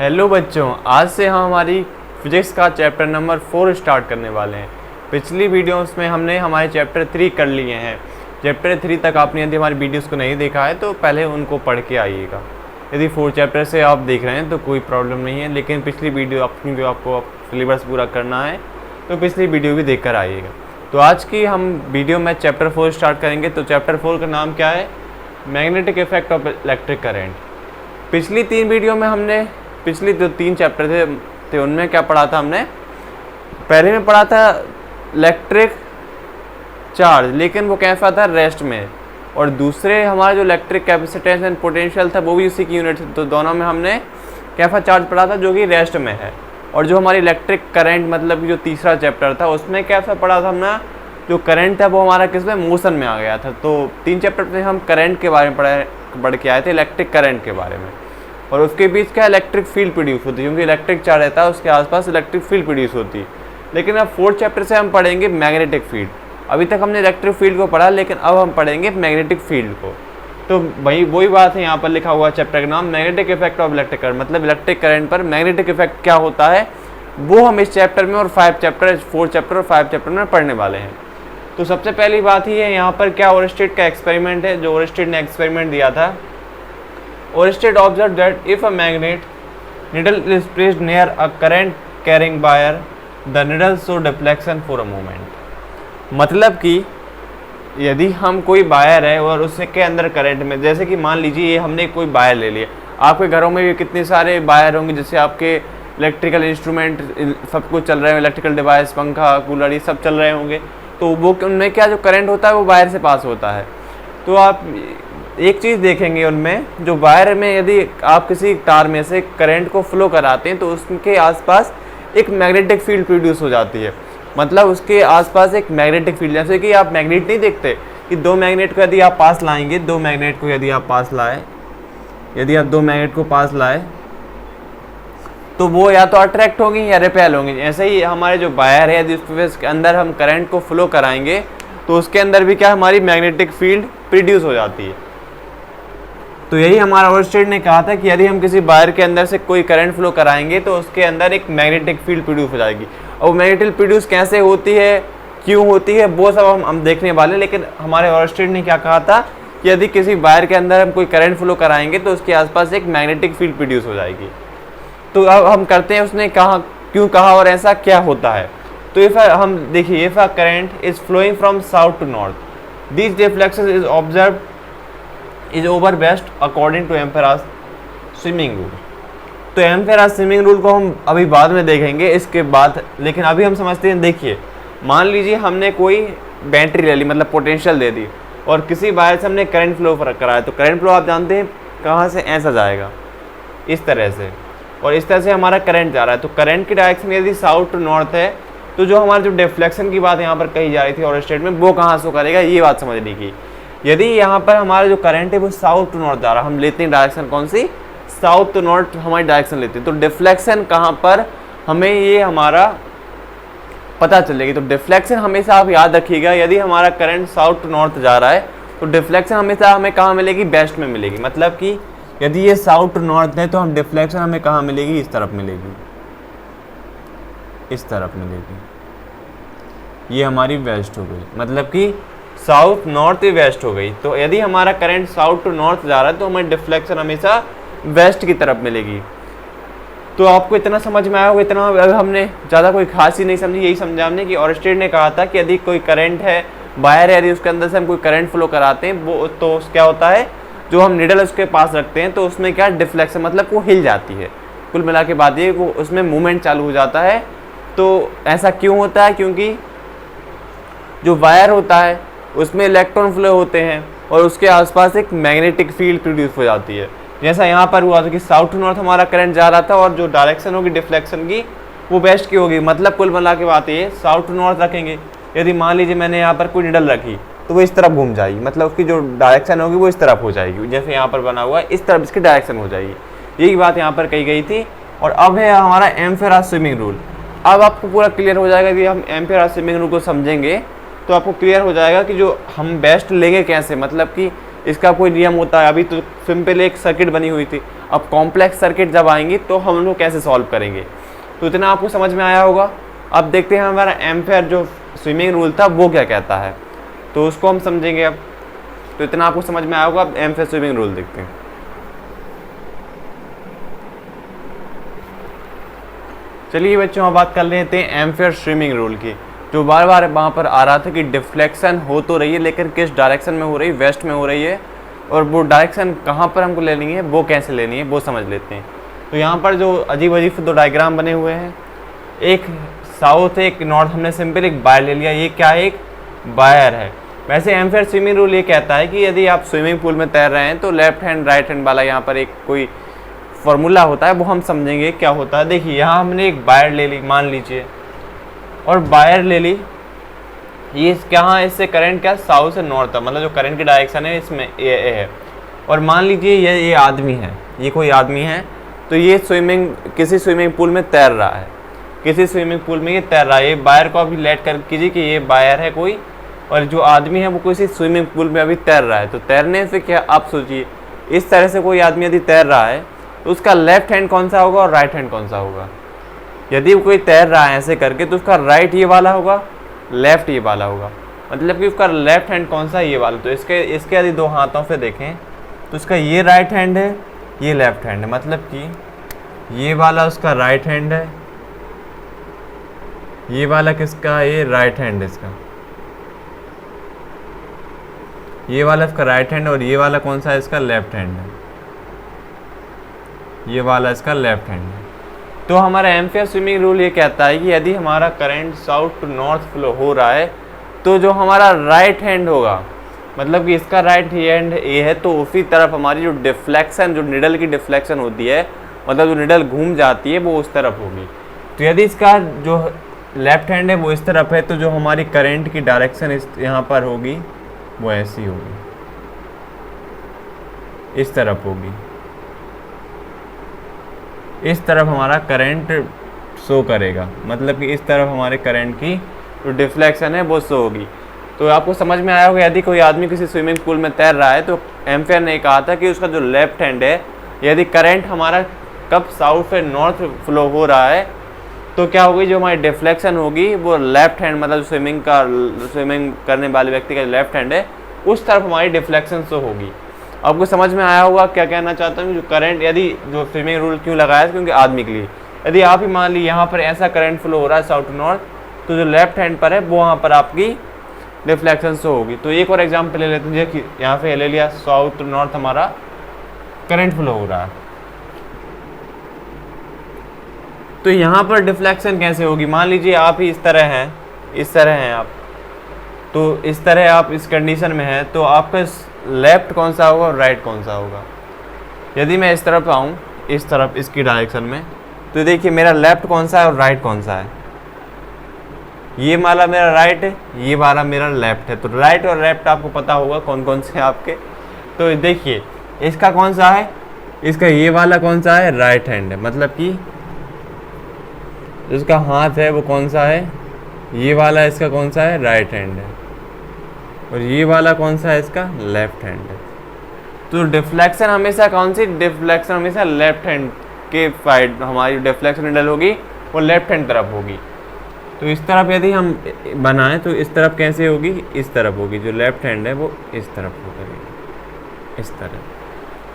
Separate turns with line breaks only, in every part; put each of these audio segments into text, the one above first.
Hello बच्चों, आज से हम हमारी फिजिक्स का चैप्टर नंबर 4 स्टार्ट करने वाले हैं। पिछली वीडियोस में हमने हमारे चैप्टर 3 कर लिए हैं। चैप्टर 3 तक आपने यदि हमारी वीडियोस को नहीं देखा है तो पहले उनको पढ़ के आइएगा। यदि 4 चैप्टर से आप देख रहे हैं तो कोई प्रॉब्लम नहीं है, लेकिन पिछली वीडियो क्योंकि आपको सिलेबस पूरा करना है तो पिछली वीडियो भी देख कर आइएगा। तो आज की हम वीडियो में चैप्टर 4 स्टार्ट करेंगे। तो चैप्टर 4 का नाम क्या है? Magnetic effect of electric current. पिछली 3 वीडियो में हमने पिछली जो 3 चैप्टर थे उनमें क्या पढ़ा था हमने? पहले में पढ़ा था इलेक्ट्रिक चार्ज, लेकिन वो कैसा था? रेस्ट में। और दूसरे हमारा जो इलेक्ट्रिक कैपेसिटेंस एंड पोटेंशियल था वो भी उसी की यूनिट थी। तो दोनों में हमने कैसा चार्ज पढ़ा था जो कि रेस्ट में है। और जो हमारी इलेक्ट्रिक करंट मतलब जो तीसरा चैप्टर था उसमें कैसा पढ़ा था हमने? जो करंट था वो हमारा किस में? मोशन में आ गया था। तो 3 चैप्टर में हम करंट के बारे में पढ़ के आए थे, इलेक्ट्रिक करंट के बारे में। और उसके बीच क्या इलेक्ट्रिक फील्ड प्रोड्यूस होती है, क्योंकि इलेक्ट्रिक चार्ज रहता है उसके आसपास इलेक्ट्रिक फील्ड प्रोड्यूस होती है। लेकिन अब 4th चैप्टर से हम पढ़ेंगे मैग्नेटिक फील्ड। अभी तक हमने इलेक्ट्रिक फील्ड को पढ़ा, लेकिन अब हम पढ़ेंगे मैग्नेटिक फील्ड को। तो वही बात है, यहाँ पर लिखा हुआ चैप्टर का नाम magnetic effect of electric current, मतलब इलेक्ट्रिक करंट पर मैग्नेटिक इफेक्ट क्या होता है वो हम इस चैप्टर में और 4 चैप्टर और 5 चैप्टर में पढ़ने वाले हैं। तो सबसे पहली बात ही है यहाँ पर क्या ओरस्टेड का एक्सपेरिमेंट है, जो ओरस्टेड ने एक्सपेरिमेंट दिया था। Oersted observed that if a magnet needle is placed near a current carrying wire, the needle show deflection for a moment। मतलब कि यदि हम कोई वायर है और उसके अंदर करंट में, जैसे कि मान लीजिए हमने कोई वायर ले लिया। आपके घरों में भी कितने सारे वायर होंगे, जैसे आपके इलेक्ट्रिकल इंस्ट्रूमेंट सब कुछ चल रहे हैं, इलेक्ट्रिकल डिवाइस, पंखा, कूलर, ये सब चल रहे होंगे। तो वो उनमें क्या जो करंट होता है वो वायर से पास होता है। तो आप एक चीज़ देखेंगे उनमें, जो वायर में यदि आप किसी तार में से करंट को फ्लो कराते हैं तो उसके आसपास एक मैग्नेटिक फील्ड प्रोड्यूस हो जाती है। मतलब उसके आसपास एक मैग्नेटिक फील्ड, जैसे कि आप मैग्नेट नहीं देखते कि 2 मैग्नेट को यदि आप पास लाएंगे, 2 मैग्नेट को यदि आप पास लाए, यदि आप 2 मैग्नेट को पास लाए तो वो या तो अट्रैक्ट होंगी या रिपेल होंगी। ऐसे ही हमारे जो वायर है यदि उसके अंदर हम करंट को फ्लो कराएंगे तो उसके अंदर भी क्या हमारी मैग्नेटिक फील्ड प्रोड्यूस हो जाती है। तो यही हमारा ओरस्टेड ने कहा था कि यदि हम किसी वायर के अंदर से कोई करंट फ्लो कराएंगे तो उसके अंदर एक मैग्नेटिक फील्ड प्रोड्यूस हो जाएगी। और मैग्नेटिक प्रोड्यूस कैसे होती है, क्यों होती है, वो सब हम देखने वाले हैं। लेकिन हमारे ओरस्टेड ने क्या कहा था कि यदि किसी वायर के अंदर हम कोई करंट फ्लो कराएंगे तो उसके आसपास एक मैग्नेटिक फील्ड प्रोड्यूस हो जाएगी। तो अब हम करते हैं उसने कहा, क्यों कहा और ऐसा क्या होता है। तो इफ हम देखिए, if a current is flowing from south to north, this deflection is observe is over best according to Ampere's swimming rule। तो Ampere's swimming rule को हम अभी बाद में देखेंगे इसके बाद, लेकिन अभी हम समझते हैं। देखिए, मान लीजिए हमने कोई बैटरी ले ली, मतलब पोटेंशियल दे दी, और किसी वायर से हमने करंट फ्लो कराया। तो करंट फ्लो आप जानते हैं कहाँ से? ऐसा जाएगा, इस तरह से, और इस तरह से हमारा करंट जा रहा है। तो करंट की डायरेक्शन यदि साउथ टू नॉर्थ है तो जो हमारा जो डिफ्लेक्शन की बात यहाँ पर कही जा रही थी ओरस्टेड में, वो कहाँ शो करेगा, ये बात समझने की। यदि यहाँ पर हमारा जो करंट है वो साउथ टू नॉर्थ जा रहा है, हम लेते हैं डायरेक्शन कौन सी? साउथ टू नॉर्थ हमारी डायरेक्शन लेते हैं। तो डिफ्लेक्शन कहाँ पर हमें ये हमारा पता चलेगी। तो डिफ्लेक्शन हमेशा आप याद रखिएगा, यदि हमारा करंट साउथ टू नॉर्थ जा रहा है तो डिफ्लेक्शन हमेशा हमें कहाँ मिलेगी? वेस्ट में मिलेगी। मतलब कि यदि ये साउथ टू नॉर्थ है तो हम डिफ्लेक्शन हमें कहाँ मिलेगी? इस तरफ मिलेगी, इस तरफ मिलेगी। ये हमारी वेस्ट हो गई, मतलब कि साउथ नॉर्थ वेस्ट हो गई। तो यदि हमारा करंट साउथ टू नॉर्थ जा रहा है तो हमें डिफ्लेक्शन हमेशा वेस्ट की तरफ मिलेगी। तो आपको इतना समझ में आया होगा, इतना हमने ज़्यादा कोई खास ही नहीं समझी, यही समझा हमने कि ओरस्टेड ने कहा था कि यदि कोई करंट है, वायर है, यदि उसके अंदर से हम कोई करंट फ्लो कराते हैं वो तो क्या होता है, जो हम निडल उसके पास रखते हैं तो उसमें क्या डिफ्लेक्शन, मतलब वो हिल जाती है। कुल मिला के बात ये, वो उसमें मूवमेंट चालू हो जाता है। तो ऐसा क्यों होता है? क्योंकि जो वायर होता है उसमें इलेक्ट्रॉन फ्लो होते हैं और उसके आसपास एक मैग्नेटिक फील्ड प्रोड्यूस हो जाती है। जैसा यहाँ पर हुआ था कि साउथ टू नॉर्थ हमारा करंट जा रहा था और जो डायरेक्शन होगी डिफ्लेक्शन की वो वेस्ट की होगी। मतलब कुल मिला के बात ये, साउथ टू नॉर्थ रखेंगे। यदि मान लीजिए मैंने यहाँ पर कोई निडल रखी तो वो इस तरफ घूम जाएगी, मतलब उसकी जो डायरेक्शन होगी वो इस तरफ हो जाएगी। जैसे यहाँ पर बना हुआ है इस तरफ इसकी डायरेक्शन हो जाएगी। यही बात यहाँ पर कही गई थी। और अब है हमारा एम्पेयर्स स्विमिंग रूल। अब आपको पूरा क्लियर हो जाएगा कि हम एम्पेयर्स स्विमिंग रूल को समझेंगे तो आपको क्लियर हो जाएगा कि जो हम बेस्ट लेंगे कैसे। मतलब कि इसका कोई नियम होता है। अभी तो सिंपल एक सर्किट बनी हुई थी, अब कॉम्प्लेक्स सर्किट जब आएंगी तो हम लोग कैसे सॉल्व करेंगे। तो इतना आपको समझ में आया होगा। अब देखते हैं हमारा एम्पेयर जो स्विमिंग रूल था वो क्या कहता है, तो उसको हम समझेंगे अब। तो इतना आपको समझ में आया होगा। अब एम्पेयर स्विमिंग रूल देखते हैं। चलिए बच्चों, हम बात कर लेते हैं एम्पेयर स्विमिंग रूल की, जो बार बार वहाँ पर आ रहा था कि डिफ्लेक्शन हो तो रही है लेकिन किस डायरेक्शन में हो रही है, वेस्ट में हो रही है, और वो डायरेक्शन कहाँ पर हमको लेनी है, वो कैसे लेनी है, वो समझ लेते हैं। तो यहाँ पर जो अजीब अजीब दो डायग्राम बने हुए हैं, एक साउथ एक नॉर्थ, हमने सिंपल एक वायर ले लिया। ये क्या है, एक वायर है। वैसे एम्पेयर स्विमिंग रूल ये कहता है कि यदि आप स्विमिंग पूल में तैर रहे हैं तो लेफ्ट हैंड राइट हैंड वाला यहाँ पर एक कोई फॉर्मूला होता है, वो हम समझेंगे क्या होता है। देखिए यहाँ हमने एक वायर ले ली, मान लीजिए, और वायर ले ली, ये कहाँ, इससे करंट क्या साउथ से नॉर्थ है, मतलब जो करंट की डायरेक्शन है इसमें ये है। और मान लीजिए ये आदमी है, ये कोई आदमी है, तो ये किसी स्विमिंग पूल में तैर रहा है, किसी स्विमिंग पूल में ये तैर रहा है। ये वायर को अभी लेट कर कीजिए कि ये वायर है कोई, और जो आदमी है वो किसी स्विमिंग पूल में अभी तैर रहा है। तो तैरने से क्या, आप सोचिए, इस तरह से कोई आदमी यदि तैर रहा है तो उसका लेफ्ट हैंड कौन सा होगा और राइट हैंड कौन सा होगा। यदि कोई तैर रहा है ऐसे करके तो उसका राइट ये वाला होगा, लेफ्ट ये वाला होगा, मतलब कि उसका लेफ्ट हैंड कौन सा, ये वाला। तो इसके यदि दो हाथों से देखें तो उसका ये राइट हैंड है, ये लेफ्ट हैंड है, मतलब कि ये वाला उसका राइट हैंड है, ये वाला किसका, ये राइट हैंड है इसका, ये वाला इसका राइट हैंड, और ये वाला कौन सा है, इसका लेफ्ट हैंड है, ये वाला इसका लेफ्ट हैंड है। तो हमारा एम्पेयर स्विमिंग रूल ये कहता है कि यदि हमारा current south to north flow हो रहा है तो जो हमारा राइट हैंड होगा, मतलब कि इसका राइट हैंड ये है, तो उसी तरफ हमारी जो डिफ्लेक्शन, जो निडल की डिफ्लेक्शन होती है, मतलब जो निडल घूम जाती है, वो उस तरफ होगी। तो यदि इसका जो लेफ्ट हैंड है वो इस तरफ है, तो जो हमारी करंट की डायरेक्शन यहाँ पर होगी वो ऐसी होगी, इस तरफ होगी, इस तरफ हमारा करंट शो करेगा, मतलब कि इस तरफ हमारे करंट की जो डिफ्लेक्शन है वो शो होगी। तो आपको समझ में आया होगा, यदि कोई आदमी किसी स्विमिंग पूल में तैर रहा है तो एम्पेयर ने कहा था कि उसका जो लेफ्ट हैंड है, यदि करंट हमारा कब साउथ से नॉर्थ फ्लो हो रहा है तो क्या होगी, जो हमारी डिफ्लेक्शन होगी वो लेफ्ट हैंड, मतलब स्विमिंग करने वाले व्यक्ति का लेफ्ट हैंड है, उस तरफ हमारी डिफ्लेक्शन शो होगी। आपको समझ में आया होगा क्या कहना चाहता हूँ। जो करंट, यदि जो स्विमिंग रूल क्यों लगाया है, क्योंकि आदमी के लिए, यदि आप ही मान ली यहाँ पर ऐसा करंट फ्लो हो रहा है साउथ टू नॉर्थ, तो जो लेफ्ट हैंड पर है वो वहाँ पर आपकी डिफ्लेक्शन शो होगी। तो एक और एग्जाम्पल ले लेते हैं, कि यहाँ पे ले लिया साउथ टू नॉर्थ हमारा करंट फ्लो हो रहा है, तो यहाँ पर डिफ्लेक्शन कैसे होगी। मान लीजिए आप ही इस तरह हैं, इस तरह हैं आप, तो इस तरह आप इस कंडीशन में हैं, तो आपका लेफ्ट कौन सा होगा और राइट कौन सा होगा। यदि मैं इस तरफ आऊँ, इस तरफ इसकी डायरेक्शन में, तो देखिए मेरा लेफ्ट कौन सा है और राइट कौन सा है। ये वाला मेरा राइट है, ये वाला मेरा लेफ्ट है। तो राइट और लेफ्ट आपको पता होगा कौन कौन से हैं आपके। तो देखिए इसका कौन सा है, इसका ये वाला कौन सा है, राइट हैंड है, मतलब कि इसका हाथ है वो कौन सा है, ये वाला इसका कौन सा है, राइट हैंड है, और ये वाला कौन सा है, इसका लेफ्ट हैंड है। तो डिफ्लेक्शन हमेशा कौन सी, डिफ्लेक्शन हमेशा लेफ्ट हैंड के साइड, हमारी डिफ्लेक्शन निडल होगी वो लेफ्ट हैंड तरफ होगी। तो इस तरफ यदि हम बनाएं तो इस तरफ कैसे होगी, इस तरफ होगी, जो लेफ्ट हैंड है वो इस तरफ होगी, इस तरह,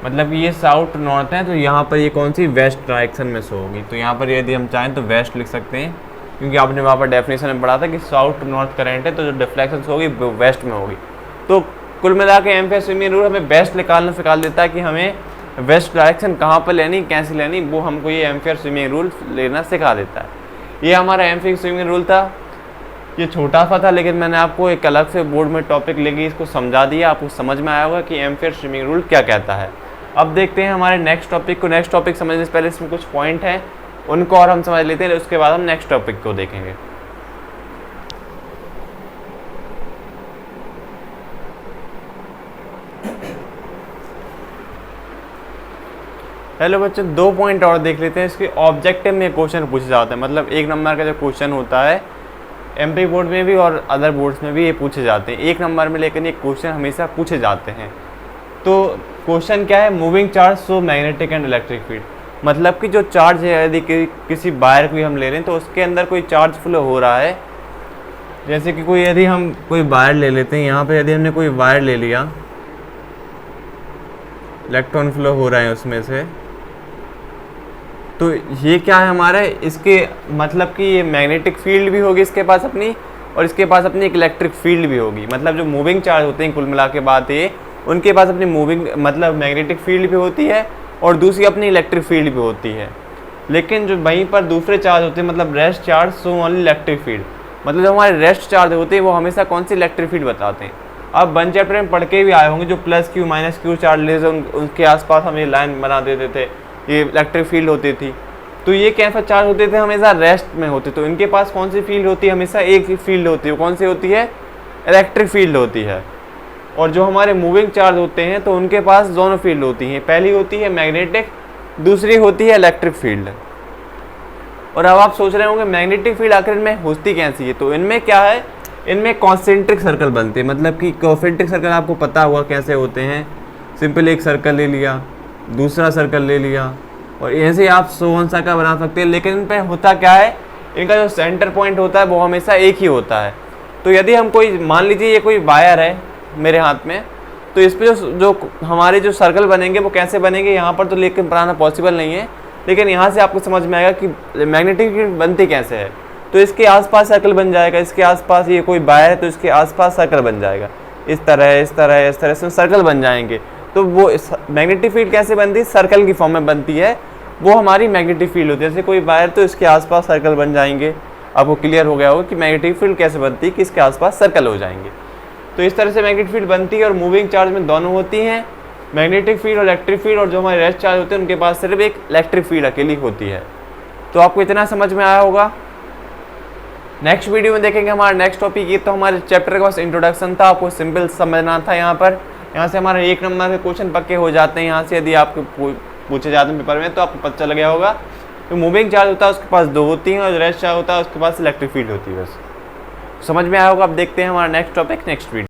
मतलब ये साउथ नॉर्थ है, तो यहाँ पर ये कौन सी, वेस्ट डायरेक्शन में शो होगी। तो यहाँ पर यदि हम चाहें तो वेस्ट लिख सकते हैं, क्योंकि आपने वहाँ पर डेफिनेशन में पढ़ा था कि साउथ टू नॉर्थ करंट है, तो जो डिफ्लेक्शन होगी वो वेस्ट में होगी। तो कुल मिला के एम्पेयर स्विमिंग रूल हमें वेस्ट निकालना सिखा देता है कि हमें वेस्ट डायरेक्शन कहाँ पर लेनी, कैसे लेनी, वो हमको ये एम्पेयर स्विमिंग रूल लेना सिखा देता है। ये हमारा एम्पेयर स्विमिंग रूल था। ये छोटा सा था, लेकिन मैंने आपको एक अलग से बोर्ड में टॉपिक लेके इसको समझा दिया, आपको समझ में आया होगा कि एम्पेयर स्विमिंग रूल क्या कहता है। अब देखते हैं हमारे नेक्स्ट टॉपिक को। नेक्स्ट टॉपिक समझने से पहले इसमें कुछ पॉइंट हैं, उनको और हम समझ लेते हैं, उसके बाद हम नेक्स्ट टॉपिक को देखेंगे। हेलो बच्चों, 2 पॉइंट और देख लेते हैं। इसके ऑब्जेक्टिव में क्वेश्चन पूछे जाते हैं, मतलब 1 नंबर का जो क्वेश्चन होता है एमपी बोर्ड में भी और अदर बोर्ड्स में भी ये पूछे जाते हैं 1 नंबर में, लेकिन ये क्वेश्चन हमेशा पूछे जाते हैं। तो क्वेश्चन क्या है, moving charge so magnetic and electric field, मतलब कि जो चार्ज है यदि किसी वायर को हम ले रहे हैं तो उसके अंदर कोई चार्ज फ्लो हो रहा है, जैसे कि कोई यदि हम कोई वायर ले लेते हैं, यहाँ पे यदि हमने कोई वायर ले लिया, इलेक्ट्रॉन फ्लो हो रहा है उसमें से, तो ये क्या है हमारा, इसके मतलब कि ये मैग्नेटिक फील्ड भी होगी इसके पास अपनी, और इसके पास अपनी एक इलेक्ट्रिक फील्ड भी होगी। मतलब जो मूविंग चार्ज होते हैं कुल मिला के बात ये, उनके पास अपनी मूविंग मतलब मैग्नेटिक फील्ड भी होती है और दूसरी अपनी इलेक्ट्रिक फील्ड भी होती है। लेकिन जो वहीं पर दूसरे चार्ज होते हैं, मतलब rest charge so only electric field, मतलब जो हमारे रेस्ट चार्ज होते हैं वो हमेशा कौन सी इलेक्ट्रिक फील्ड बताते हैं। अब 1 चैप्टर में पढ़ के भी आए होंगे, जो plus Q minus Q charge लेते उनके आसपास हम ये लाइन बना देते थे, ये इलेक्ट्रिक फील्ड होती थी। तो ये कैसा चार्ज होते थे, हमेशा रेस्ट में होते, तो इनके पास कौन सी फील्ड होती है, हमेशा एक ही फील्ड होती है, कौन सी होती है, इलेक्ट्रिक फील्ड होती है। और जो हमारे मूविंग चार्ज होते हैं तो उनके पास दोनों फील्ड होती हैं, पहली होती है मैग्नेटिक, दूसरी होती है इलेक्ट्रिक फील्ड। और अब आप सोच रहे होंगे मैग्नेटिक फील्ड आखिर में होती कैसी है, तो इनमें क्या है, इनमें कॉन्सेंट्रिक सर्कल बनते हैं, मतलब कि कॉन्सेंट्रिक सर्कल आपको पता हुआ कैसे होते हैं, सिंपल एक सर्कल ले लिया, दूसरा सर्कल ले लिया, और ऐसे आप सोवन सर्कल बना सकते हैं। लेकिन इन पर होता क्या है, इनका जो सेंटर पॉइंट होता है वो हमेशा एक ही होता है। तो यदि हम कोई, मान लीजिए ये कोई वायर है मेरे हाथ में, तो इस पर जो हमारे जो सर्कल बनेंगे वो कैसे बनेंगे, यहाँ पर तो लेकिन बनाना पॉसिबल नहीं है, लेकिन यहाँ से आपको समझ में आएगा कि मैग्नेटिक फील्ड बनती कैसे है। तो इसके आसपास सर्कल बन जाएगा, इसके आसपास ये कोई वायर है तो इसके आसपास सर्कल बन जाएगा, इस तरह इस तरह इस तरह से सर्कल बन जाएंगे। तो वो मैग्नेटिक फील्ड कैसे बनती है, सर्कल की फॉर्म में बनती है, वो हमारी मैग्नेटिक फील्ड होती है। जैसे कोई वायर तो इसके आसपास सर्कल बन जाएंगे, आपको क्लियर हो गया होगा कि मैग्नेटिक फील्ड कैसे बनती है, कि इसके आसपास सर्कल हो जाएंगे। तो इस तरह से मैग्नेटिक फील्ड बनती है, और मूविंग चार्ज में दोनों होती हैं, मैग्नेटिक फील्ड और इलेक्ट्रिक फील्ड। और जो हमारे रेस्ट चार्ज होते हैं उनके पास सिर्फ एक इलेक्ट्रिक फील्ड अकेली होती है। तो आपको इतना समझ में आया होगा। नेक्स्ट वीडियो में देखेंगे हमारा नेक्स्ट टॉपिक। ये तो हमारे चैप्टर का बस इंट्रोडक्शन था, आपको सिंपल समझना था। यहाँ से हमारे 1 नंबर के क्वेश्चन पक्के हो जाते हैं। यहाँ से यदि आपको पूछे जाते हैं पेपर में तो आपको पता चल गया होगा। तो मूविंग चार्ज होता है उसके पास 2 होती हैं, और रेस्ट चार्ज होता है उसके पास इलेक्ट्रिक फील्ड होती है। बस समझ में आया होगा। अब देखते हैं हमारा नेक्स्ट टॉपिक नेक्स्ट वीडियो।